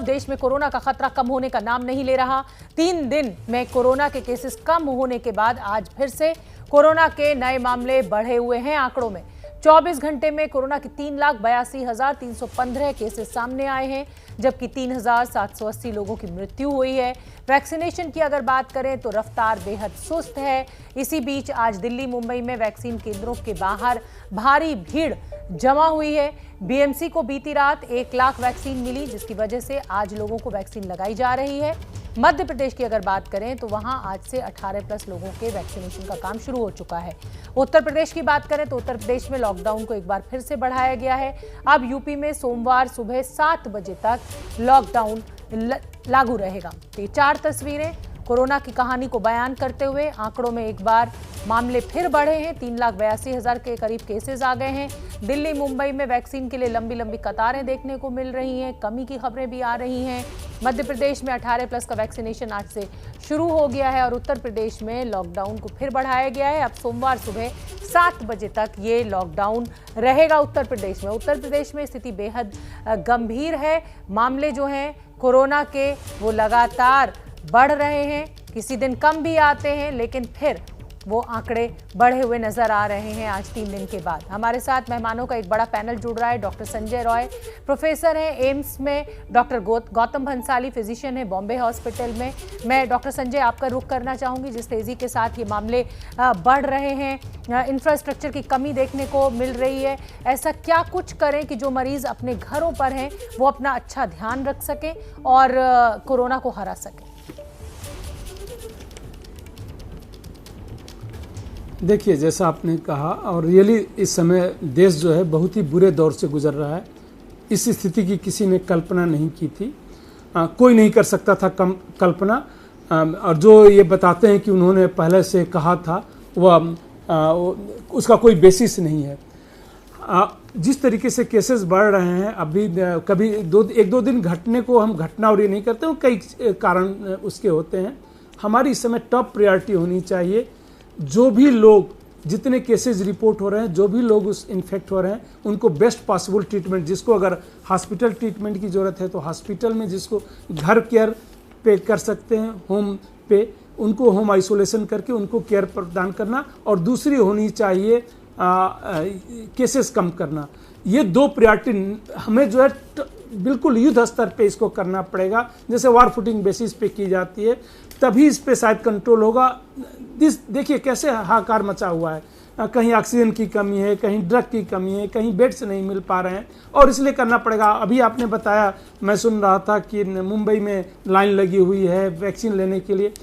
देश में कोरोना का खतरा कम होने का नाम नहीं ले रहा। 3 दिन में कोरोना के केसेस कम होने के बाद आज फिर से कोरोना के नए मामले बढ़े हुए हैं। आंकड़ों में 24 घंटे में कोरोना के 3,82,315 केसेस सामने आए हैं, जबकि 3,780 लोगों की मृत्यु हुई है। वैक्सीनेशन की अगर बात करें तो रफ्तार बेहद सुस्त है। इसी बीच आज दिल्ली, मुंबई में वैक्सीन केंद्रों के बाहर भारी भीड़ जमा हुई है। बीएमसी को बीती रात 1 लाख वैक्सीन मिली, जिसकी वजह से आज लोगों को वैक्सीन लगाई जा रही है। मध्य प्रदेश की अगर बात करें तो वहां आज से 18+ लोगों के वैक्सीनेशन का काम शुरू हो चुका है। उत्तर प्रदेश की बात करें तो उत्तर प्रदेश में लॉकडाउन को एक बार फिर से बढ़ाया गया है। अब यूपी में सोमवार सुबह 7 बजे तक लॉकडाउन लागू रहेगा। ये 4 तस्वीरें कोरोना की कहानी को बयान करते हुए आंकड़ों में एक बार मामले फिर बढ़े हैं। 3,82,000 के करीब केसेस आ गए हैं। दिल्ली, मुंबई में वैक्सीन के लिए लंबी लंबी कतारें देखने को मिल रही हैं। कमी की खबरें भी आ रही हैं। मध्य प्रदेश में 18+ का वैक्सीनेशन आज से शुरू हो गया है और उत्तर प्रदेश में लॉकडाउन को फिर बढ़ाया गया है। अब सोमवार सुबह 7 बजे तक ये लॉकडाउन रहेगा उत्तर प्रदेश में। उत्तर प्रदेश में स्थिति बेहद गंभीर है। मामले जो हैं कोरोना के वो लगातार बढ़ रहे हैं। किसी दिन कम भी आते हैं, लेकिन फिर वो आंकड़े बढ़े हुए नजर आ रहे हैं आज 3 दिन के बाद। हमारे साथ मेहमानों का एक बड़ा पैनल जुड़ रहा है। डॉक्टर संजय रॉय प्रोफेसर हैं एम्स में, डॉक्टर गौतम भंसाली फिजिशियन है बॉम्बे हॉस्पिटल में। मैं डॉक्टर संजय आपका रुख करना चाहूँगी। जिस तेज़ी के साथ ये मामले बढ़ रहे हैं, इंफ्रास्ट्रक्चर की कमी देखने को मिल रही है, ऐसा क्या कुछ करें कि जो मरीज़ अपने घरों पर हैं वो अपना अच्छा ध्यान रख सकें और कोरोना को हरा सकें? देखिए, जैसा आपने कहा, और रियली इस समय देश जो है बहुत ही बुरे दौर से गुजर रहा है। इस स्थिति की किसी ने कल्पना नहीं की थी। कोई नहीं कर सकता था कल्पना। और जो ये बताते हैं कि उन्होंने पहले से कहा था, वह उसका कोई बेसिस नहीं है। जिस तरीके से केसेस बढ़ रहे हैं, अभी कभी 1-2 दिन घटने को हम घटना और ये नहीं करते, कई कारण उसके होते हैं। हमारी इस समय टॉप प्रायोरिटी होनी चाहिए, जो भी लोग, जितने केसेस रिपोर्ट हो रहे हैं, जो भी लोग उस इन्फेक्ट हो रहे हैं, उनको बेस्ट पॉसिबल ट्रीटमेंट, जिसको अगर हॉस्पिटल ट्रीटमेंट की ज़रूरत है तो हॉस्पिटल में, जिसको घर केयर पे कर सकते हैं होम पे, उनको होम आइसोलेशन करके उनको केयर प्रदान करना, और दूसरी होनी चाहिए केसेस कम करना। ये 2 प्रायोरिटी हमें जो है बिल्कुल युद्ध स्तर पे इसको करना पड़ेगा, जैसे वार फुटिंग बेसिस पे की जाती है, तभी इस पे शायद कंट्रोल होगा। देखिए कैसे हाहाकार मचा हुआ है। कहीं ऑक्सीजन की कमी है, कहीं ड्रग की कमी है, कहीं बेड्स नहीं मिल पा रहे हैं, और इसलिए करना पड़ेगा। अभी आपने बताया, मैं सुन रहा था कि मुंबई में लाइन लगी हुई है वैक्सीन लेने के लिए।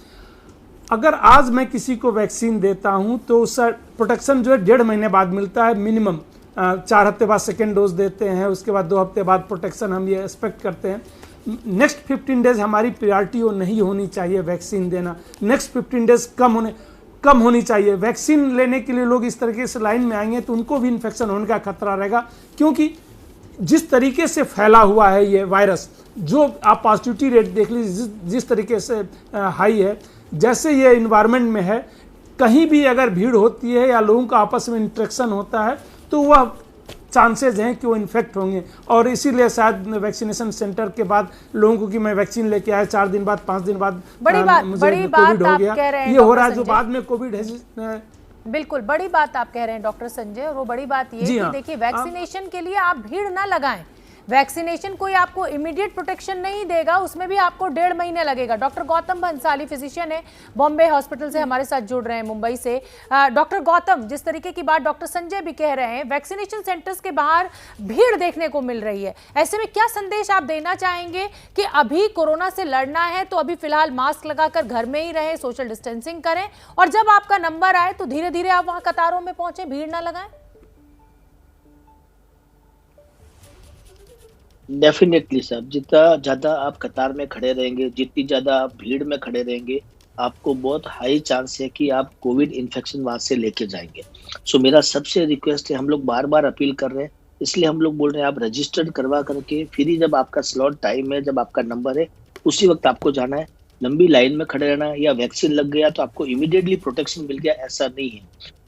अगर आज मैं किसी को वैक्सीन देता हूं तो उसका प्रोटेक्शन जो है 1.5 महीने बाद मिलता है मिनिमम। 4 हफ्ते बाद सेकेंड डोज देते हैं, उसके बाद 2 हफ्ते बाद प्रोटेक्शन हम ये एक्सपेक्ट करते हैं। नेक्स्ट 15 डेज हमारी प्रायोरिटी वो नहीं होनी चाहिए वैक्सीन देना। नेक्स्ट 15 डेज कम होनी चाहिए। वैक्सीन लेने के लिए लोग इस तरीके से लाइन में आएंगे तो उनको भी इन्फेक्शन होने का खतरा रहेगा, क्योंकि जिस तरीके से फैला हुआ है ये वायरस, जो आप पॉजिटिविटी रेट देख लीजिए जिस तरीके से हाई है, जैसे ये इन्वायरमेंट में है, कहीं भी अगर भीड़ होती है या लोगों का आपस में इंटरेक्शन होता है तो वह चांसेस हैं कि वो इन्फेक्ट होंगे। और इसीलिए शायद वैक्सीनेशन सेंटर के बाद लोगों को कि मैं वैक्सीन लेके आया, 4 दिन बाद 5 दिन बाद बड़ी बात हो गया, ये हो रहा है जो बाद में कोविड है। बिल्कुल बड़ी बात आप कह रहे हैं डॉक्टर संजय, और वो बड़ी बात ये कि देखिए वैक्सीनेशन के लिए आप भीड़ ना लगाएं। वैक्सीनेशन कोई आपको इमीडिएट प्रोटेक्शन नहीं देगा, उसमें भी आपको 1.5 महीने लगेगा। डॉक्टर गौतम भंसाली फिजिशियन है बॉम्बे हॉस्पिटल से हमारे साथ जुड़ रहे हैं मुंबई से। डॉक्टर गौतम, जिस तरीके की बात डॉक्टर संजय भी कह रहे हैं, वैक्सीनेशन सेंटर्स के बाहर भीड़ देखने को मिल रही है, ऐसे में क्या संदेश आप देना चाहेंगे कि अभी कोरोना से लड़ना है तो अभी फिलहाल मास्क लगाकर घर में ही रहें, सोशल डिस्टेंसिंग करें, और जब आपका नंबर आए तो धीरे धीरे आप वहां कतारों में पहुंचे, भीड़ ना लगाएं? डेफिनेटली साहब, जितना ज्यादा आप कतार में खड़े रहेंगे, जितनी ज्यादा आप भीड़ में खड़े रहेंगे, आपको बहुत हाई चांस है कि आप कोविड इन्फेक्शन वहां से लेके जाएंगे। सो मेरा सबसे रिक्वेस्ट है, हम लोग बार बार अपील कर रहे हैं, इसलिए हम लोग बोल रहे हैं आप रजिस्टर्ड करवा करके फिर ही जब आपका स्लॉट टाइम है, जब आपका नंबर है, उसी वक्त आपको जाना है। लंबी लाइन में खड़े रहना या वैक्सीन लग गया तो आपको इमीडिएटली प्रोटेक्शन मिल गया, ऐसा नहीं है।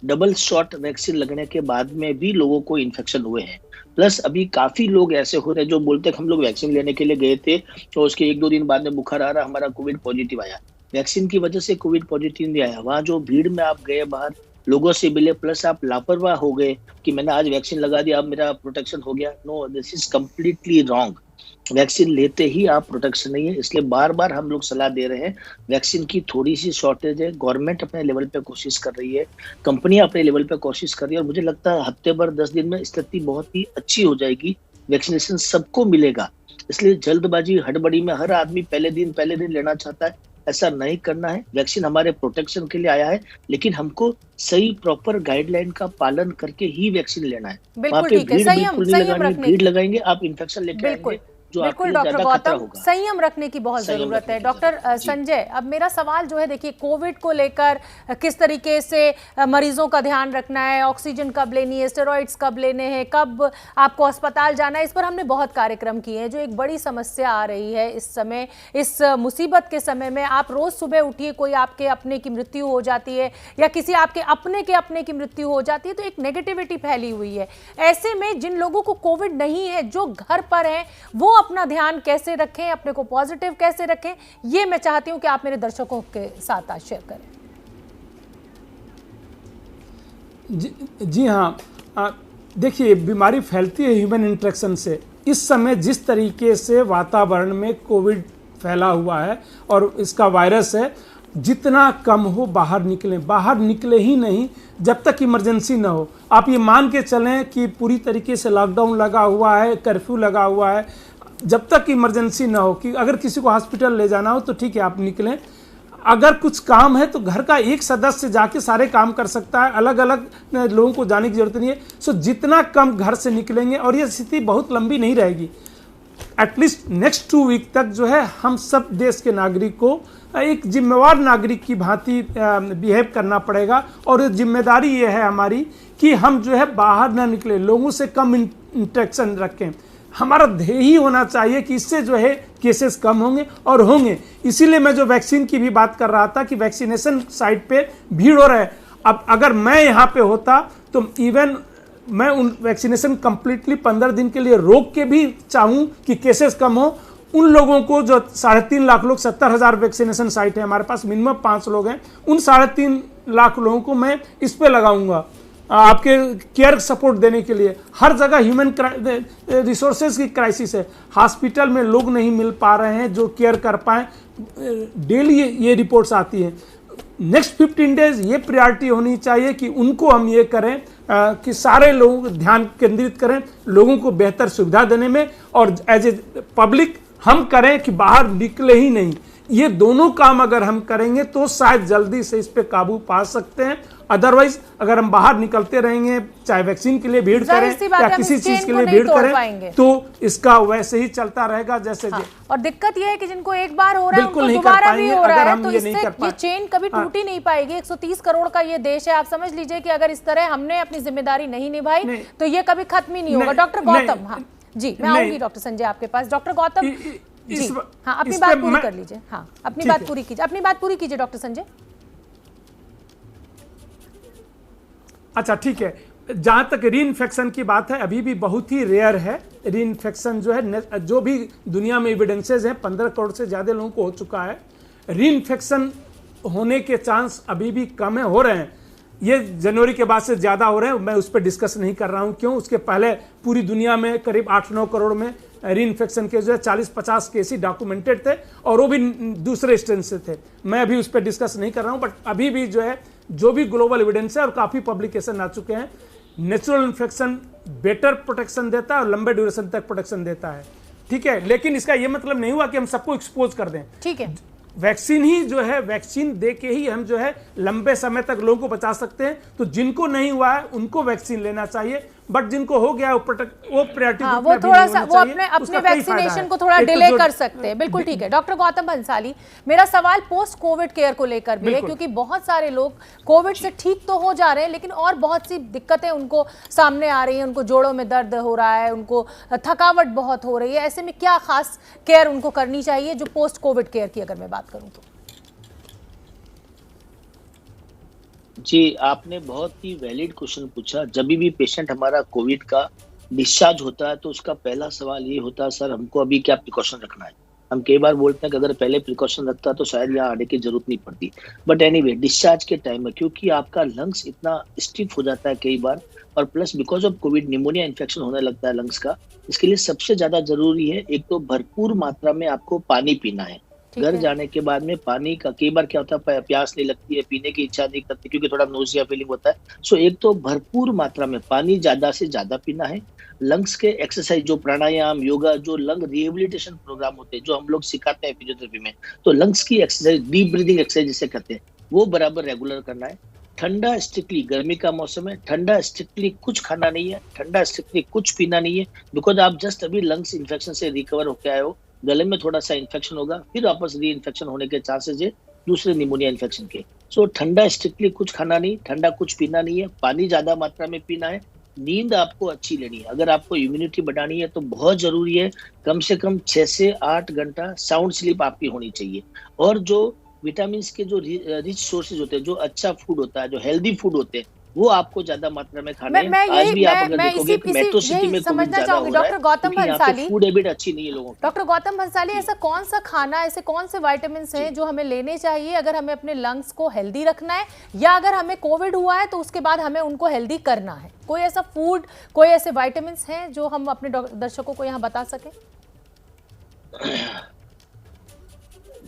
डबल शॉट वैक्सीन लगने के बाद में भी लोगों को इन्फेक्शन हुए हैं। प्लस अभी काफी लोग ऐसे हो रहे हैं जो बोलते हैं कि हम लोग वैक्सीन लेने के लिए गए थे, तो उसके 1-2 दिन बाद में बुखार आ रहा, हमारा कोविड पॉजिटिव आया। वैक्सीन की वजह से कोविड पॉजिटिव नहीं आया। वहां जो भीड़ में आप गए, बाहर लोगों से मिले, प्लस आप लापरवाह हो गए कि मैंने आज वैक्सीन लगा दिया, अब मेरा प्रोटेक्शन हो गया। No, this is completely wrong. Vaccine लेते ही आप प्रोटेक्शन नहीं है, इसलिए बार बार हम लोग सलाह दे रहे हैं। वैक्सीन की थोड़ी सी शॉर्टेज है, गवर्नमेंट अपने लेवल पे कोशिश कर रही है, कंपनियां अपने लेवल पे कोशिश कर रही है, और मुझे लगता है हफ्ते भर 10 दिन में स्थिति बहुत ही अच्छी हो जाएगी। वैक्सीनेशन सबको मिलेगा, इसलिए जल्दबाजी हड़बड़ी में हर आदमी पहले दिन लेना चाहता है, ऐसा नहीं करना है। वैक्सीन हमारे प्रोटेक्शन के लिए आया है, लेकिन हमको सही प्रॉपर गाइडलाइन का पालन करके ही वैक्सीन लेना है। वहां पे भीड़ बिल्कुल नहीं लगानी, भीड़ लगाएंगे आप इन्फेक्शन लेके आएंगे। बिल्कुल डॉक्टर गौतम, संयम रखने की बहुत जरूरत है। डॉक्टर संजय, अब मेरा सवाल जो है, देखिए कोविड को लेकर किस तरीके से मरीजों का ध्यान रखना है, ऑक्सीजन कब लेनी है, स्टेरॉइड्स कब लेने हैं, कब आपको अस्पताल जाना है, इस पर हमने बहुत कार्यक्रम किए हैं। जो एक बड़ी समस्या आ रही है इस समय, इस मुसीबत के समय में, आप रोज सुबह उठिए, कोई आपके अपने की मृत्यु हो जाती है या किसी आपके अपने की मृत्यु हो जाती है, तो एक नेगेटिविटी फैली हुई है। ऐसे में जिन लोगों को कोविड नहीं है, जो घर पर हैं, वो अपना ध्यान कैसे रखें, अपने को पॉजिटिव कैसे रखें, ये मैं चाहती हूं कि आप मेरे दर्शकों के साथ आज शेयर करें। जी हाँ, देखिए बीमारी फैलती है ह्यूमन इंटरेक्शन से। इस समय जिस तरीके से वातावरण में कोविड फैला हुआ है और इसका वायरस है, जितना कम हो बाहर निकले ही नहीं जब तक इमरजेंसी ना हो। आप ये मान के चलें कि पूरी तरीके से लॉकडाउन लगा हुआ है, कर्फ्यू लगा हुआ है, जब तक इमरजेंसी ना हो कि अगर किसी को हॉस्पिटल ले जाना हो तो ठीक है आप निकलें। अगर कुछ काम है तो घर का एक सदस्य जाके सारे काम कर सकता है, अलग अलग लोगों को जाने की जरूरत नहीं है। सो जितना कम घर से निकलेंगे, और ये स्थिति बहुत लंबी नहीं रहेगी, एटलीस्ट नेक्स्ट 2 वीक तक जो है हम सब देश के नागरिक को एक जिम्मेवार नागरिक की भांति बिहेव करना पड़ेगा। और जिम्मेदारी ये है हमारी कि हम जो है बाहर ना निकले, लोगों से कम इंटरेक्शन रखें। हमारा ध्येय ही होना चाहिए कि इससे जो है केसेस कम होंगे और होंगे। इसीलिए मैं जो वैक्सीन की भी बात कर रहा था कि वैक्सीनेशन साइट पे भीड़ हो रहा है। अब अगर मैं यहाँ पे होता तो इवन मैं उन वैक्सीनेशन कंप्लीटली 15 दिन के लिए रोक के भी चाहूँ कि केसेस कम हो। उन लोगों को जो 3.5 लाख लोग, 70,000 वैक्सीनेशन साइट है हमारे पास, मिनिमम 5 लोग हैं, उन 3.5 लाख लोगों को मैं इस पे लगाऊंगा आपके केयर सपोर्ट देने के लिए। हर जगह ह्यूमन रिसोर्सेज की क्राइसिस है, हॉस्पिटल में लोग नहीं मिल पा रहे हैं जो केयर कर पाए। डेली ये रिपोर्ट्स आती हैं। नेक्स्ट 15 डेज ये प्रायोरिटी होनी चाहिए कि उनको हम ये करें कि सारे लोग ध्यान केंद्रित करें लोगों को बेहतर सुविधा देने में, और एज ए पब्लिक हम करें कि बाहर निकले ही नहीं। ये दोनों काम अगर हम करेंगे तो शायद जल्दी से इस पे काबू पा सकते हैं। अदरवाइज अगर हम बाहर निकलते रहेंगे, चाहे वैक्सीन के लिए भीड़ करें या किसी चीज के लिए भीड़ करें, तो इसका वैसे ही चलता रहेगा जैसे और दिक्कत यह है कि जिनको एक बार हो रहा है उनको दोबारा भी हो रहा है, तो इससे ये चेन कभी टूट ही नहीं पाएगी। 130 करोड़ का ये देश है, आप समझ लीजिए कि अगर इस तरह हमने अपनी जिम्मेदारी नहीं निभाई तो ये कभी खत्म ही नहीं होगा। डॉक्टर गौतम, हाँ जी, मैं आऊंगी डॉक्टर संजय आपके पास। डॉक्टर गौतम जी, हाँ अपनी बात पूरी कर लीजिए। हाँ अपनी बात पूरी कीजिए, अपनी बात पूरी कीजिए डॉक्टर संजय। अच्छा ठीक है, जहां तक री इन्फेक्शन की बात है, अभी भी बहुत ही रेयर है री इन्फेक्शन जो है। जो भी दुनिया में एविडेंसेस हैं, 15 करोड़ से ज्यादा लोगों को हो चुका है। री इन्फेक्शन होने के चांस अभी भी कम है, हो रहे हैं। ये जनवरी के बाद से ज्यादा हो रहे हैं, मैं उस पर डिस्कस नहीं कर रहा हूं। क्यों? उसके पहले पूरी दुनिया में करीब 8-9 करोड़ में री इन्फेक्शन के जो है 40-50 केस ही डॉक्यूमेंटेड थे, और वो भी दूसरे स्ट्रेन से थे। मैं अभी उस पर डिस्कस नहीं कर रहा हूं, बट अभी भी जो है जो भी ग्लोबल एविडेंस है और काफी पब्लिकेशन आ चुके हैं, नेचुरल इन्फेक्शन बेटर प्रोटेक्शन देता है और लंबे ड्यूरेशन तक प्रोटेक्शन देता है। ठीक है, लेकिन इसका यह मतलब नहीं हुआ कि हम सबको एक्सपोज कर दें। ठीक है, वैक्सीन ही जो है, वैक्सीन दे के ही हम जो है लंबे समय तक लोगों को बचा सकते हैं। तो जिनको नहीं हुआ है उनको वैक्सीन लेना चाहिए, बट जिनको हो गया वो प्रायोरिटी वो थोड़ा सा वो अपने वैक्सीनेशन को थोड़ा डिले कर सकते हैं। बिल्कुल ठीक है। डॉक्टर गौतम भंसाली, मेरा सवाल पोस्ट कोविड केयर को लेकर भी है, क्योंकि बहुत सारे लोग कोविड से ठीक तो हो जा रहे हैं, लेकिन और बहुत सी दिक्कतें उनको सामने आ रही हैं। उनको जोड़ों में दर्द हो रहा है, उनको थकावट बहुत हो रही है। ऐसे में क्या खास केयर उनको करनी चाहिए जो पोस्ट कोविड केयर की अगर मैं बात करूं तो? जी, आपने बहुत ही वैलिड क्वेश्चन पूछा। जब भी पेशेंट हमारा कोविड का डिस्चार्ज होता है तो उसका पहला सवाल ये होता है, सर हमको अभी क्या प्रिकॉशन रखना है। हम कई बार बोलते हैं कि अगर पहले प्रिकॉशन रखता तो शायद यहाँ आने की जरूरत नहीं पड़ती। बट एनीवे डिस्चार्ज के टाइम में क्योंकि आपका लंग्स इतना स्टिफ हो जाता है कई बार, और plus because of Covid pneumonia infection होने लगता है लंग्स का, इसके लिए सबसे ज्यादा जरूरी है एक तो भरपूर मात्रा में आपको पानी पीना है। घर जाने के बाद में पानी का कई बार क्या होता है, प्यास नहीं लगती है, पीने की इच्छा नहीं करती क्योंकि थोड़ा नोजिया फीलिंग होता है। सो एक तो भरपूर मात्रा में पानी ज्यादा से ज्यादा पीना है। लंग्स के एक्सरसाइज जो प्राणायाम योगा जो लंग रिहेबिलिटेशन प्रोग्राम होते हैं जो हम लोग सिखाते हैं फिजियोथेरेपी में, तो लंग्स की एक्सरसाइज डीप ब्रीदिंग एक्सरसाइज जिसे कहते हैं वो बराबर रेगुलर करना है। ठंडा स्ट्रिक्टली, गर्मी का मौसम है, ठंडा स्ट्रिक्टली कुछ खाना नहीं है, ठंडा स्ट्रिक्टली कुछ पीना नहीं है, बिकॉज आप जस्ट अभी लंग्स इन्फेक्शन से रिकवर होकर आए हो, गले में थोड़ा सा इन्फेक्शन होगा, फिर वापस री इन्फेक्शन होने के चांसेस है दूसरे निमोनिया इन्फेक्शन के। सो ठंडा स्ट्रिक्टली कुछ खाना नहीं, ठंडा कुछ पीना नहीं है, पानी ज्यादा मात्रा में पीना है, नींद आपको अच्छी लेनी है। अगर आपको इम्यूनिटी बढ़ानी है तो बहुत जरूरी है कम से कम 6 से 8 घंटा साउंड स्लीप आपकी होनी चाहिए। और जो विटामिन के जो रिच सोर्सेज होते हैं, जो अच्छा फूड होता है, जो हेल्दी फूड होते हैं, वो आपको ज्यादा मात्रा में खाने हैं। आज भी आप अगर देखोगे मेट्रो सिटी में कोविड ज्यादा हो रहा है, doctor Gautam Bhansali, food habit अच्छी नहीं है लोगों की। डॉक्टर गौतम भंसाली, ऐसा कौन सा खाना, ऐसे कौन से विटामिन हैं जो हमें लेने चाहिए अगर हमें अपने लंग्स को हेल्दी रखना है, या अगर हमें कोविड हुआ है तो उसके बाद हमें उनको हेल्दी करना है? कोई ऐसा फूड, कोई ऐसे विटामिन हैं जो हम अपने दर्शकों को यहाँ बता सकें?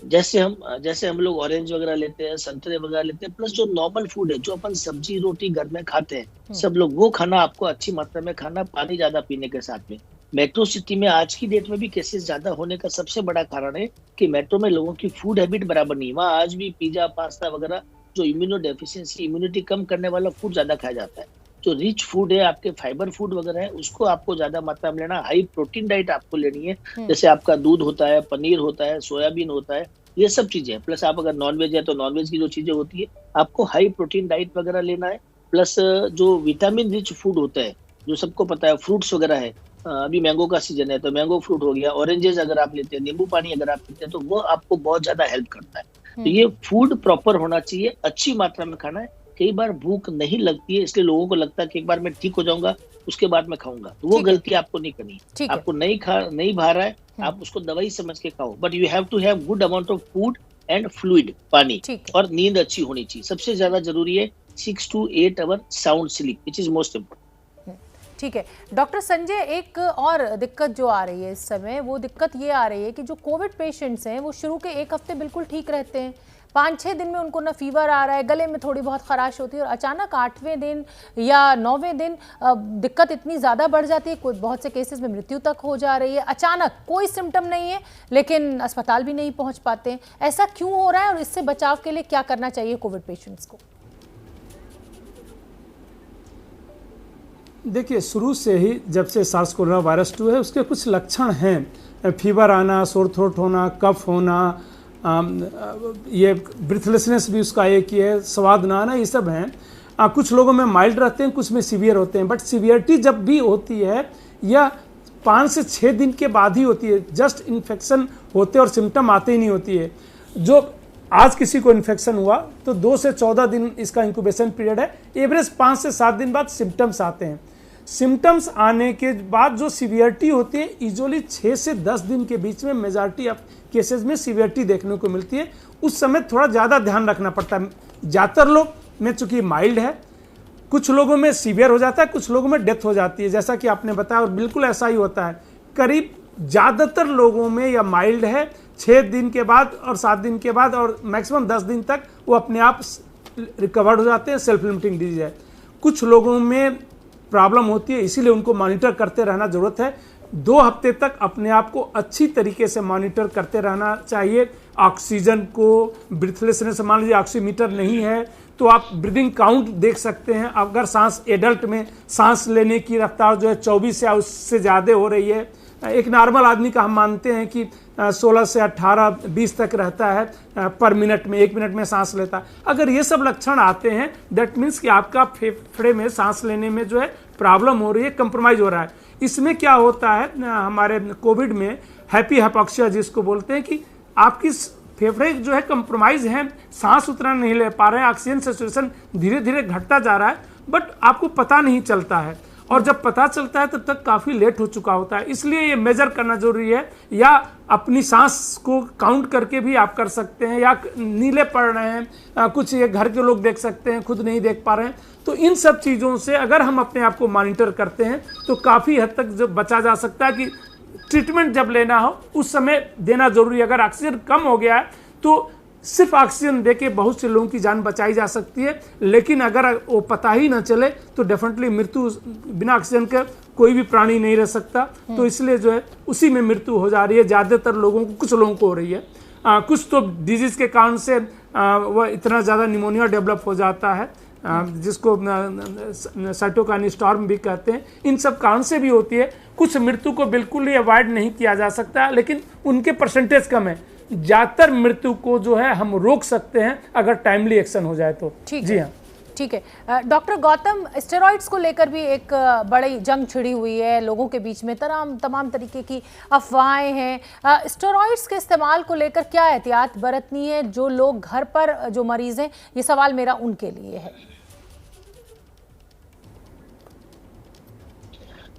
जैसे हम लोग ऑरेंज वगैरह लेते हैं, संतरे वगैरह लेते हैं, प्लस जो नॉर्मल फूड है जो अपन सब्जी रोटी घर में खाते हैं सब लोग, वो खाना आपको अच्छी मात्रा में खाना, पानी ज्यादा पीने के साथ में। मेट्रो सिटी में आज की डेट में भी केसेस ज्यादा होने का सबसे बड़ा कारण है कि मेट्रो में लोगों की फूड हैबिट बराबर नहीं है। वहाँ आज भी पिज्जा पास्ता वगैरह जो इम्यूनो डेफिशिएंसी इम्यूनिटी कम करने वाला फूड ज्यादा खाया जाता है। जो रिच फूड है आपके फाइबर फूड वगैरह है उसको आपको ज्यादा मात्रा में लेना, हाई प्रोटीन डाइट आपको लेनी है, जैसे आपका दूध होता है, पनीर होता है, सोयाबीन होता है, ये सब चीजें। प्लस आप अगर नॉनवेज है तो नॉनवेज की जो चीजें होती है आपको हाई प्रोटीन डाइट वगैरह लेना है। प्लस जो विटामिन रिच फूड होता है जो सबको पता है, फ्रूट्स वगैरह है, अभी मैंगो का सीजन है तो मैंगो फ्रूट हो गया, ऑरेंजेस अगर आप लेते हैं, नींबू पानी अगर आप पीते हैं तो वो आपको बहुत ज्यादा हेल्प करता है। तो ये फूड प्रॉपर होना चाहिए, अच्छी मात्रा में खाना है। कई बार भूख नहीं लगती है इसलिए लोगों को लगता है कि एक बार मैं ठीक हो जाऊंगा उसके बाद मैं खाऊंगा, तो वो गलती आपको नहीं करनी है। आपको नहीं भा रहा है आप उसको दवाई समझ के खाओ, but you have to have good amount of food and fluid, पानी, और नींद अच्छी होनी चाहिए। सबसे ज्यादा जरूरी है 6 to 8 hour sound sleep which is most important. ठीक है डॉक्टर संजय, एक और दिक्कत जो आ रही है इस समय, वो दिक्कत ये आ रही है कि जो कोविड पेशेंट्स हैं वो शुरू के 1 हफ्ते बिल्कुल ठीक रहते हैं, 5-6 दिन में उनको ना फीवर आ रहा है, गले में थोड़ी बहुत खराश होती है, और अचानक 8वें दिन या 9वें दिन दिक्कत इतनी ज़्यादा बढ़ जाती है, कोई बहुत से केसेस में मृत्यु तक हो जा रही है। अचानक कोई सिम्टम नहीं है लेकिन अस्पताल भी नहीं पहुंच पाते हैं, ऐसा क्यों हो रहा है और इससे बचाव के लिए क्या करना चाहिए कोविड पेशेंट्स को? देखिए, शुरू से ही जब से सार्स कोरोना वायरस 2 है उसके कुछ लक्षण हैं, फीवर आना, सोर थ्रोट होना, कफ होना, ये ब्रीथलेसनेस भी उसका एक ही है, स्वाद ना आना, ये सब हैं। कुछ लोगों में माइल्ड रहते हैं, कुछ में सीवियर होते हैं, बट सीवियरिटी जब भी होती है या 5 से 6 दिन के बाद ही होती है, जस्ट इन्फेक्शन होते और सिम्टम आते ही नहीं होती है। जो आज किसी को इन्फेक्शन हुआ तो 2 से 14 दिन इसका इंक्यूबेशन पीरियड है, एवरेज 5 से 7 दिन बाद सिम्टम्स आते हैं। सिम्टम्स आने के बाद जो सीवियरिटी होती है यूजुअली 6 से 10 दिन के बीच में मेजॉरिटी ऑफ केसेस में सीवियरिटी देखने को मिलती है। उस समय थोड़ा ज़्यादा ध्यान रखना पड़ता है। ज़्यादातर लोग में चूंकि माइल्ड है, कुछ लोगों में सीवियर हो जाता है, कुछ लोगों में डेथ हो जाती है, जैसा कि आपने बताया, और बिल्कुल ऐसा ही होता है। करीब ज़्यादातर लोगों में या माइल्ड है 6 दिन के बाद और 7 दिन के बाद, और मैक्सिमम 10 दिन तक वो अपने आप रिकवर्ड हो जाते हैं, सेल्फ लिमिटिंग डिजीज है। कुछ लोगों में प्रॉब्लम होती है, इसीलिए उनको मॉनिटर करते रहना जरूरत है। 2 हफ्ते तक अपने आप को अच्छी तरीके से मॉनिटर करते रहना चाहिए। ऑक्सीजन को, ब्रीथलेसनेस, मान लीजिए ऑक्सीमीटर नहीं है तो आप ब्रीदिंग काउंट देख सकते हैं। अगर सांस, एडल्ट में सांस लेने की रफ्तार जो है 24 या उससे ज़्यादा हो रही है, एक नॉर्मल आदमी का हम मानते हैं कि 16 से 18, 20 तक रहता है पर मिनट में, 1 मिनट में सांस लेता है। अगर ये सब लक्षण आते हैं दैट मीन्स कि आपका फेफड़े में सांस लेने में जो है प्रॉब्लम हो रही है, कंप्रोमाइज हो रहा है। इसमें क्या होता है, हमारे कोविड में हैप्पी हाइपोक्सिया जिसको बोलते हैं, कि आपकी फेफड़े जो है कंप्रोमाइज हैं, सांस उतना नहीं ले पा रहे हैं, ऑक्सीजन सैचुरेशन धीरे धीरे घटता जा रहा है, बट आपको पता नहीं चलता है। और जब पता चलता है तब तक काफ़ी लेट हो चुका होता है। इसलिए ये मेजर करना जरूरी है, या अपनी सांस को काउंट करके भी आप कर सकते हैं, या नीले पड़ रहे हैं, कुछ ये घर के लोग देख सकते हैं, खुद नहीं देख पा रहे हैं, तो इन सब चीज़ों से अगर हम अपने आप को मॉनिटर करते हैं तो काफ़ी हद तक जब बचा जा सकता है कि ट्रीटमेंट जब लेना हो उस समय देना जरूरी है। अगर ऑक्सीजन कम हो गया है तो सिर्फ ऑक्सीजन देके बहुत से लोगों की जान बचाई जा सकती है, लेकिन अगर वो पता ही ना चले तो डेफिनेटली मृत्यु, बिना ऑक्सीजन के कोई भी प्राणी नहीं रह सकता। तो इसलिए जो है उसी में मृत्यु हो जा रही है ज़्यादातर लोगों को, कुछ लोगों को हो रही है। कुछ तो डिजीज के कारण से वह इतना ज़्यादा निमोनिया डेवलप हो जाता है, जिसको साइटोकाइन स्टॉर्म भी कहते हैं। इन सब कारण से भी होती है। कुछ मृत्यु को बिल्कुल ही अवॉइड नहीं किया जा सकता, लेकिन उनके परसेंटेज कम है। ज़्यादातर मृत्यु को जो है हम रोक सकते हैं अगर टाइमली एक्शन हो जाए तो। जी हाँ, ठीक है। डॉक्टर गौतम, स्टेरॉइड्स को लेकर भी एक बड़ी जंग छिड़ी हुई है लोगों के बीच में, तमाम तरीके की अफवाहें हैं। स्टेरॉइड्स के इस्तेमाल को लेकर क्या एहतियात बरतनी है जो लोग घर पर जो मरीज हैं, ये सवाल मेरा उनके लिए है।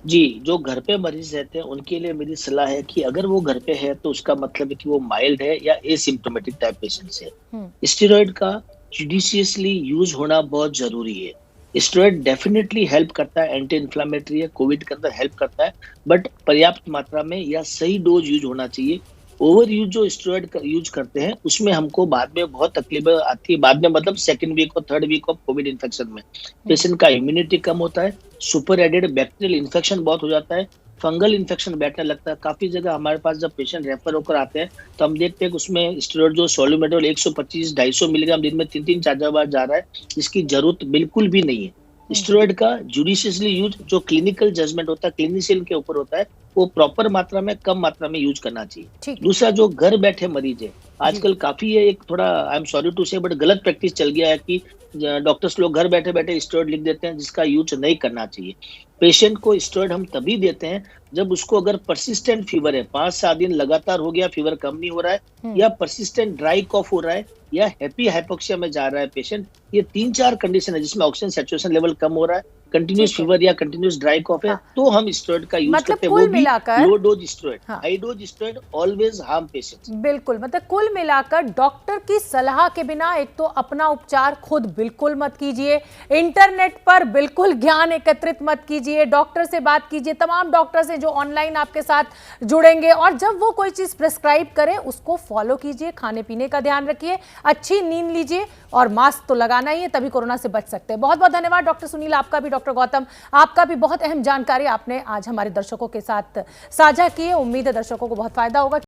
जी, जो घर पे मरीज रहते हैं उनके लिए मेरी सलाह है कि अगर वो घर पे है तो उसका मतलब है कि वो माइल्ड है या एसिम्प्टोमेटिक टाइप पेशेंट्स है। स्टेरॉइड का जुडिशियसली यूज होना बहुत जरूरी है। स्टेरॉइड डेफिनेटली हेल्प करता है, एंटी इन्फ्लामेटरी है, कोविड के अंदर हेल्प करता है, बट पर्याप्त मात्रा में या सही डोज यूज होना चाहिए। ओवर यूज जो स्टेरॉइड यूज करते हैं उसमें हमको बाद में बहुत तकलीफ आती है। बाद में मतलब सेकंड वीक और third week of Covid infection में पेशेंट का इम्यूनिटी कम होता है, सुपर एडेड बैक्टीरियल इन्फेक्शन बहुत हो जाता है, फंगल इन्फेक्शन बैठने लगता है। काफी जगह हमारे पास जब पेशेंट रेफर होकर आते हैं तो हम देखते हैं कि उसमें स्टेरॉइड जो सॉल्यूमेडोल 125-250 मिलीग्राम दिन में 3-3 4 बार जा रहा है, इसकी जरूरत बिल्कुल भी नहीं है। स्टेरॉइड का जुडिशियसली यूज जो क्लिनिकल जजमेंट होता है, क्लिनिशियन के ऊपर होता है, वो प्रॉपर मात्रा में, कम मात्रा में यूज करना चाहिए। दूसरा, जो घर बैठे मरीज है, आजकल काफी है एक थोड़ा, आई एम सॉरी टू से, बट गलत प्रैक्टिस चल गया है कि डॉक्टर्स लोग घर बैठे बैठे स्टेरॉइड लिख देते हैं, जिसका यूज नहीं करना चाहिए। पेशेंट को स्टेरॉइड हम तभी देते हैं जब उसको अगर परसिस्टेंट फीवर है, 5-7 दिन लगातार हो गया, फीवर कम नहीं हो रहा है, या परसिस्टेंट ड्राई कॉफ हो रहा है, या हैप्पी हाइपोक्सिया में जा रहा है पेशेंट। ये 3-4 कंडीशन है जिसमें ऑक्सीजन सैचुरेशन लेवल कम हो रहा है, कंटिन्यूस फीवर या कंटिन्यूस ड्राई कॉफ है, तो हम स्टेरॉइड का यूज करते हैं, वो भी low dose steroid. High dose steroid always harm patients. बिल्कुल, मतलब कुल मिलाकर डॉक्टर की सलाह के बिना एक तो अपना उपचार खुद बिल्कुल मत कीजिए, इंटरनेट पर बिल्कुल ज्ञान एकत्रित मत कीजिए, डॉक्टर से बात कीजिए। तमाम डॉक्टर्स हैं जो ऑनलाइन आपके साथ जुड़ेंगे, और जब वो कोई चीज प्रिस्क्राइब करे उसको फॉलो कीजिए। खाने पीने का ध्यान रखिए, अच्छी नींद लीजिए, और मास्क तो लगाना ही है, तभी कोरोना से बच सकते हैं। बहुत बहुत धन्यवाद डॉक्टर सुनील, आपका भी, डॉक्टर गौतम आपका भी। बहुत अहम जानकारी आपने आज हमारे दर्शकों के साथ साझा की है। उम्मीद है दर्शकों को बहुत फायदा होगा।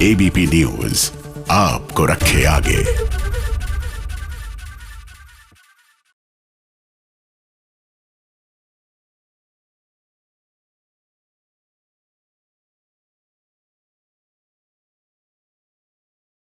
एबीपी न्यूज आपको रखे आगे।